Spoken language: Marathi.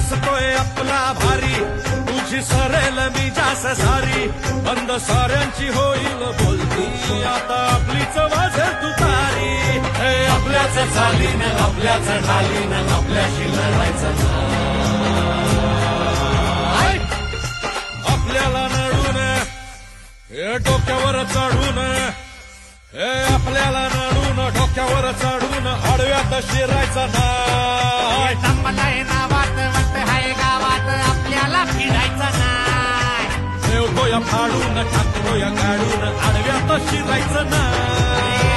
हसतोय आपला भारी, तुझी सरेल मी जास सारी, बंद साऱ्यांची होईल बोलती, आता आपलीच वाजेल तुतारी. हे आपल्याच चालीनं आपल्याच ढालीनं आपल्याशी लढायचं नाही. आपल्याला नडून हे डोक्यावर चढून, हे आपल्याला नडून डोक्यावर चढून आडव्यात शिरायचं नाही. संपलंय नावात वाट हाय गावात आपल्याला फिरायचं नाही. ठेवतोय फाडून टाकतोय काढून आडव्यात शिरायचं नाही.